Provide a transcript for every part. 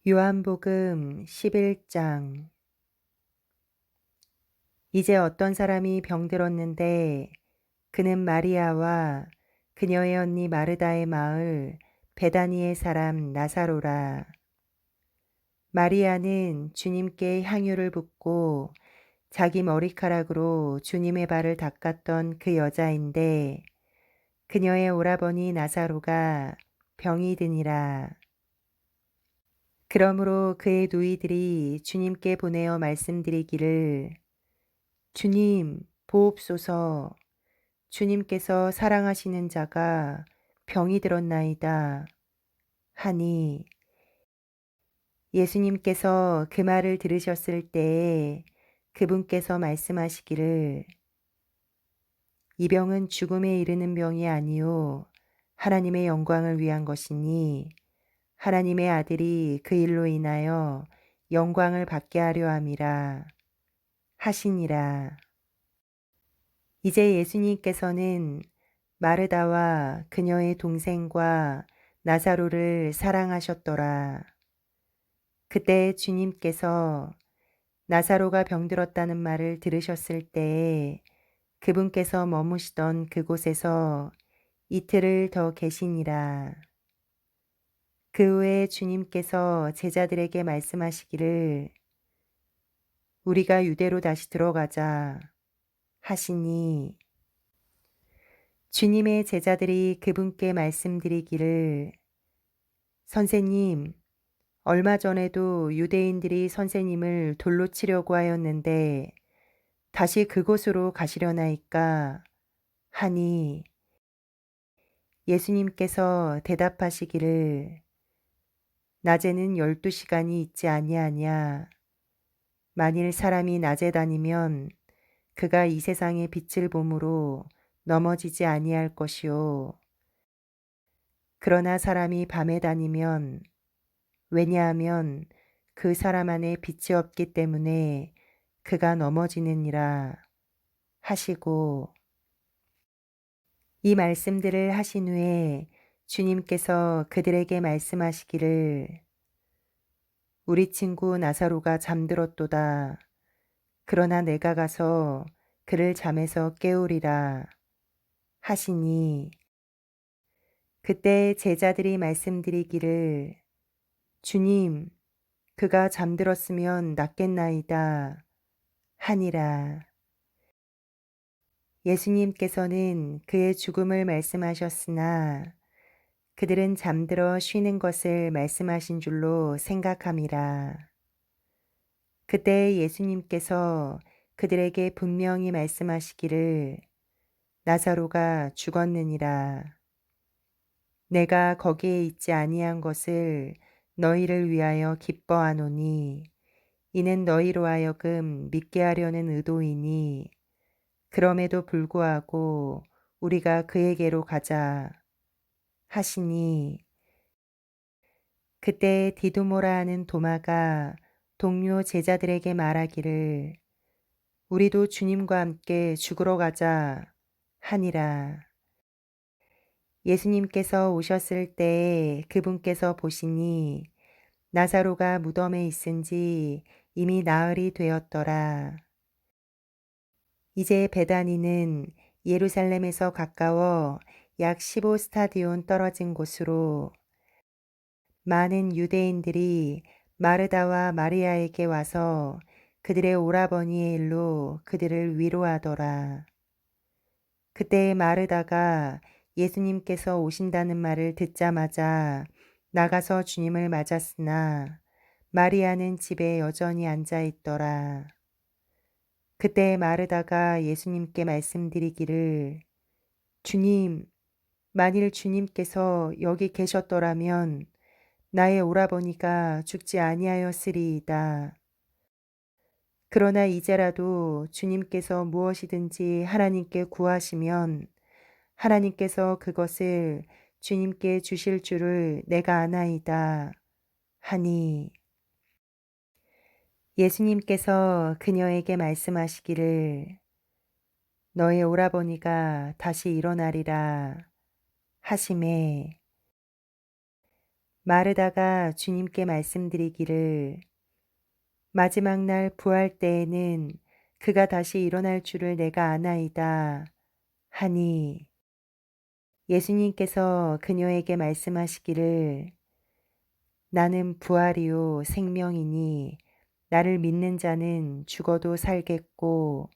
요한복음 11장. 이제 어떤 사람이 병들었는데 그는 마리아와 그녀의 언니 마르다의 마을 베다니의 사람 나사로라. 마리아는 주님께 향유를 붓고 자기 머리카락으로 주님의 발을 닦았던 그 여자인데 그녀의 오라버니 나사로가 병이 드니라. 그러므로 그의 누이들이 주님께 보내어 말씀드리기를, 주님, 보옵소서. 주님께서 사랑하시는 자가 병이 들었나이다 하니, 예수님께서 그 말을 들으셨을 때에 그분께서 말씀하시기를, 이 병은 죽음에 이르는 병이 아니요 하나님의 영광을 위한 것이니 하나님의 아들이 그 일로 인하여 영광을 받게 하려 함이라 하시니라. 이제 예수님께서는 마르다와 그녀의 동생과 나사로를 사랑하셨더라. 그때 주님께서 나사로가 병들었다는 말을 들으셨을 때에 그분께서 머무시던 그곳에서 이틀을 더 계시니라. 그 후에 주님께서 제자들에게 말씀하시기를, 우리가 유대로 다시 들어가자 하시니, 주님의 제자들이 그분께 말씀드리기를, 선생님, 얼마 전에도 유대인들이 선생님을 돌로 치려고 하였는데 다시 그곳으로 가시려나이까 하니, 예수님께서 대답하시기를, 낮에는 12시간이 있지 아니하냐. 만일 사람이 낮에 다니면 그가 이 세상의 빛을 보므로 넘어지지 아니할 것이요. 그러나 사람이 밤에 다니면, 왜냐하면 그 사람 안에 빛이 없기 때문에 그가 넘어지느니라 하시고, 이 말씀들을 하신 후에 주님께서 그들에게 말씀하시기를, 우리 친구 나사로가 잠들었도다. 그러나 내가 가서 그를 잠에서 깨우리라 하시니, 그때 제자들이 말씀드리기를, 주님, 그가 잠들었으면 낫겠나이다 하니라. 예수님께서는 그의 죽음을 말씀하셨으나 그들은 잠들어 쉬는 것을 말씀하신 줄로 생각함이라. 그때 예수님께서 그들에게 분명히 말씀하시기를, 나사로가 죽었느니라. 내가 거기에 있지 아니한 것을 너희를 위하여 기뻐하노니 이는 너희로 하여금 믿게 하려는 의도이니, 그럼에도 불구하고 우리가 그에게로 가자 하시니, 그때 디두모라 하는 도마가 동료 제자들에게 말하기를, 우리도 주님과 함께 죽으러 가자 하니라. 예수님께서 오셨을 때에 그분께서 보시니 나사로가 무덤에 있은지 이미 나흘이 되었더라. 이제 베다니는 예루살렘에서 가까워 약 15스타디온 떨어진 곳으로, 많은 유대인들이 마르다와 마리아에게 와서 그들의 오라버니의 일로 그들을 위로하더라. 그때 마르다가 예수님께서 오신다는 말을 듣자마자 나가서 주님을 맞았으나 마리아는 집에 여전히 앉아 있더라. 그때 마르다가 예수님께 말씀드리기를, 주님, 만일 주님께서 여기 계셨더라면 나의 오라버니가 죽지 아니하였으리이다. 그러나 이제라도 주님께서 무엇이든지 하나님께 구하시면 하나님께서 그것을 주님께 주실 줄을 내가 아나이다 하니, 예수님께서 그녀에게 말씀하시기를, 너의 오라버니가 다시 일어나리라 하시매, 마르다가 주님께 말씀드리기를 마지막 날 부활 때에는 그가 다시 일어날 줄을 내가 아나이다 하니 예수님께서 그녀에게 말씀하시기를 나는 부활이요 생명이니 나를 믿는 자는 죽어도 살겠고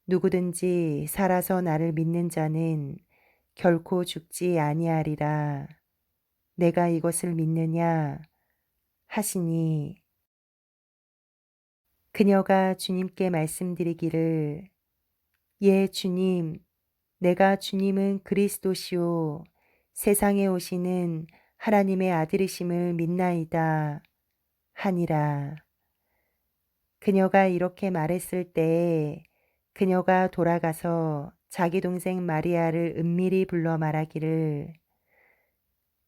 누구든지 살아서 나를 믿는 자는 결코 죽지 아니하리라. 내가 이것을 믿느냐 하시니 그녀가 주님께 말씀드리기를 예 주님 내가 주님은 그리스도시요 세상에 오시는 하나님의 아들이심을 믿나이다 하니라. 그녀가 이렇게 말했을 때에 그녀가 돌아가서 자기 동생 마리아를 은밀히 불러 말하기를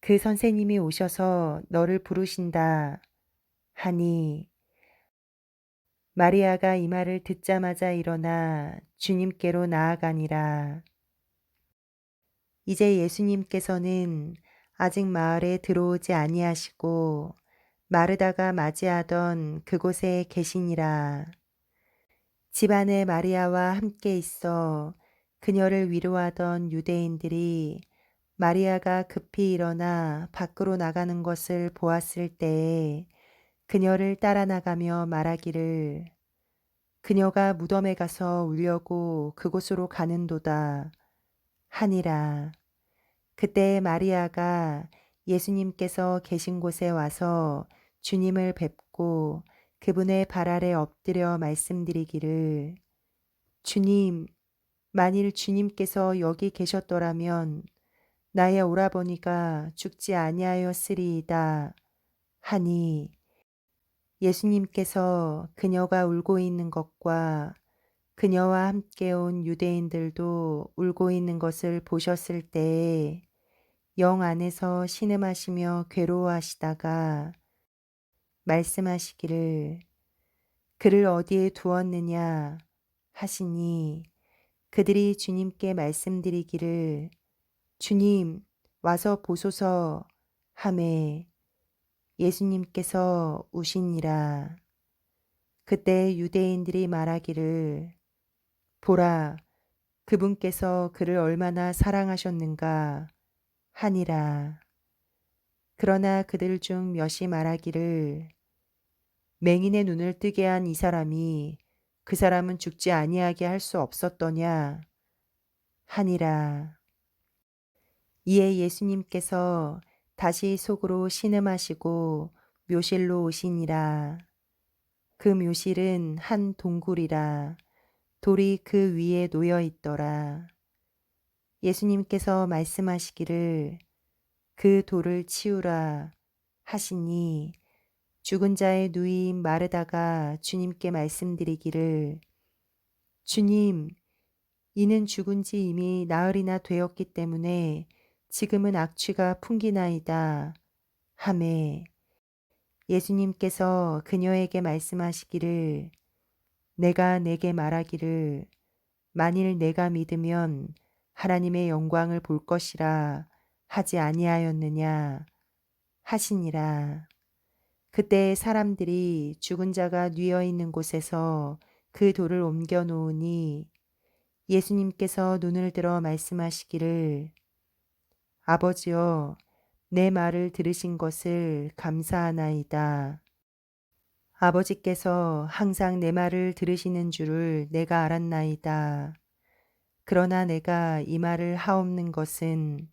그 선생님이 오셔서 너를 부르신다 하니 마리아가 이 말을 듣자마자 일어나 주님께로 나아가니라. 이제 예수님께서는 아직 마을에 들어오지 아니하시고 마르다가 맞이하던 그곳에 계시니라. 집안에 마리아와 함께 있어 그녀를 위로하던 유대인들이 마리아가 급히 일어나 밖으로 나가는 것을 보았을 때에 그녀를 따라 나가며 말하기를 그녀가 무덤에 가서 울려고 그곳으로 가는도다 하니라. 그때 마리아가 예수님께서 계신 곳에 와서 주님을 뵙고 그분의 발 아래 엎드려 말씀드리기를 주님, 만일 주님께서 여기 계셨더라면 나의 오라버니가 죽지 아니하였으리이다 하니 예수님께서 그녀가 울고 있는 것과 그녀와 함께 온 유대인들도 울고 있는 것을 보셨을 때에 영 안에서 신음하시며 괴로워하시다가 말씀하시기를 그를 어디에 두었느냐 하시니 그들이 주님께 말씀드리기를 주님 와서 보소서 하매 예수님께서 우시니라. 그때 유대인들이 말하기를 보라 그분께서 그를 얼마나 사랑하셨는가 하니라. 그러나 그들 중 몇이 말하기를 맹인의 눈을 뜨게 한 이 사람이 그 사람은 죽지 아니하게 할 수 없었더냐 하니라. 이에 예수님께서 다시 속으로 신음하시고 묘실로 오시니라. 그 묘실은 한 동굴이라 돌이 그 위에 놓여 있더라. 예수님께서 말씀하시기를 그 돌을 치우라 하시니 죽은 자의 누이인 마르다가 주님께 말씀드리기를 주님, 이는 죽은 지 이미 나흘이나 되었기 때문에 지금은 악취가 풍기나이다. 하매 예수님께서 그녀에게 말씀하시기를 내가 내게 말하기를 만일 내가 믿으면 하나님의 영광을 볼 것이라 하지 아니하였느냐 하시니라. 그때 사람들이 죽은 자가 뉘어 있는 곳에서 그 돌을 옮겨 놓으니 예수님께서 눈을 들어 말씀하시기를 아버지여 내 말을 들으신 것을 감사하나이다. 아버지께서 항상 내 말을 들으시는 줄을 내가 알았나이다. 그러나 내가 이 말을 하옵는 것은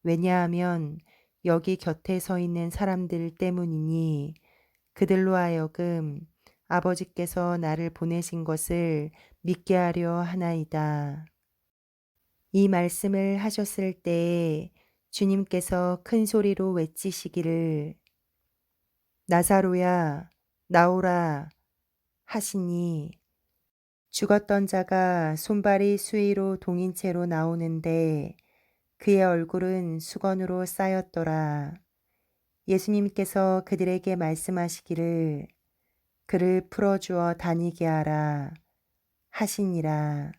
왜냐하면 여기 곁에 서 있는 사람들 때문이니 그들로 하여금 아버지께서 나를 보내신 것을 믿게 하려 하나이다. 이 말씀을 하셨을 때에 주님께서 큰 소리로 외치시기를 나사로야 나오라 하시니 죽었던 자가 손발이 수위로 동인 채로 나오는데 그의 얼굴은 수건으로 쌓였더라. 예수님께서 그들에게 말씀하시기를 그를 풀어주어 다니게 하라 하시니라.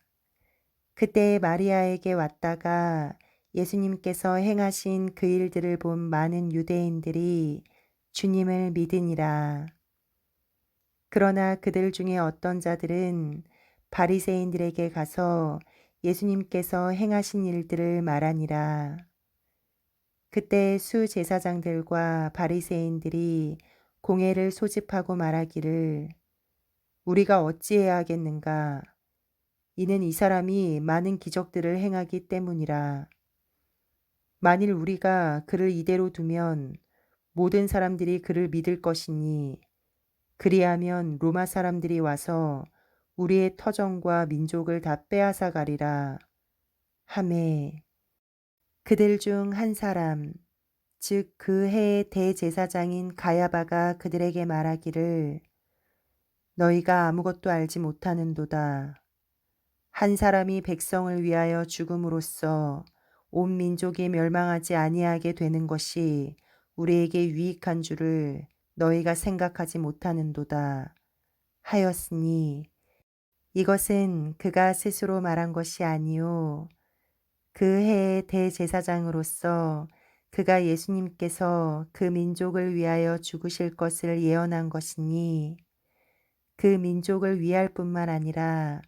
그때 마리아에게 왔다가 예수님께서 행하신 그 일들을 본 많은 유대인들이 주님을 믿으니라. 그러나 그들 중에 어떤 자들은 바리새인들에게 가서 예수님께서 행하신 일들을 말하니라. 그때 수제사장들과 바리새인들이 공회를 소집하고 말하기를 우리가 어찌해야 하겠는가? 이는 이 사람이 많은 기적들을 행하기 때문이라. 만일 우리가 그를 이대로 두면 모든 사람들이 그를 믿을 것이니 그리하면 로마 사람들이 와서 우리의 터전과 민족을 다 빼앗아 가리라. 하매 그들 중 한 사람 즉 그 해의 대제사장인 가야바가 그들에게 말하기를 너희가 아무것도 알지 못하는도다. 한 사람이 백성을 위하여 죽음으로써 온 민족이 멸망하지 아니하게 되는 것이 우리에게 유익한 줄을 너희가 생각하지 못하는도다. 하였으니 이것은 그가 스스로 말한 것이 아니요 그 해의 대제사장으로서 그가 예수님께서 그 민족을 위하여 죽으실 것을 예언한 것이니 그 민족을 위할 뿐만 아니라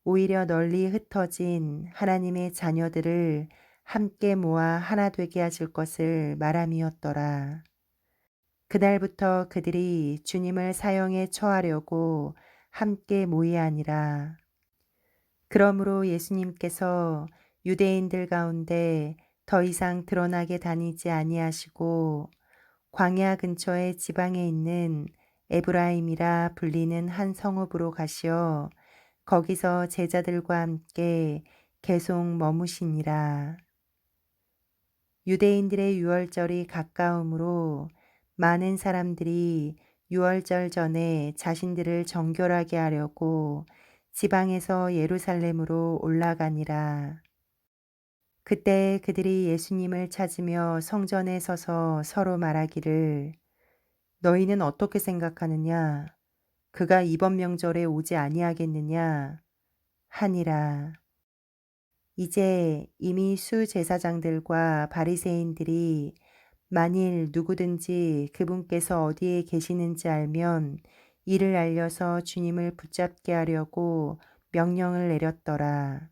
오히려 널리 흩어진 하나님의 자녀들을 함께 모아 하나 되게 하실 것을 말함이었더라. 그날부터 그들이 주님을 사형에 처하려고 함께 모이아니라. 그러므로 예수님께서 유대인들 가운데 더 이상 드러나게 다니지 아니하시고 광야 근처의 지방에 있는 에브라임이라 불리는 한 성읍으로 가시어 거기서 제자들과 함께 계속 머무시니라. 유대인들의 유월절이 가까우므로 많은 사람들이 유월절 전에 자신들을 정결하게 하려고 지방에서 예루살렘으로 올라가니라. 그때 그들이 예수님을 찾으며 성전에 서서 서로 말하기를 너희는 어떻게 생각하느냐? 그가 이번 명절에 오지 아니하겠느냐? 하니라. 이제 이미 수제사장들과 바리새인들이 만일 누구든지 그분께서 어디에 계시는지 알면 이를 알려서 주님을 붙잡게 하려고 명령을 내렸더라.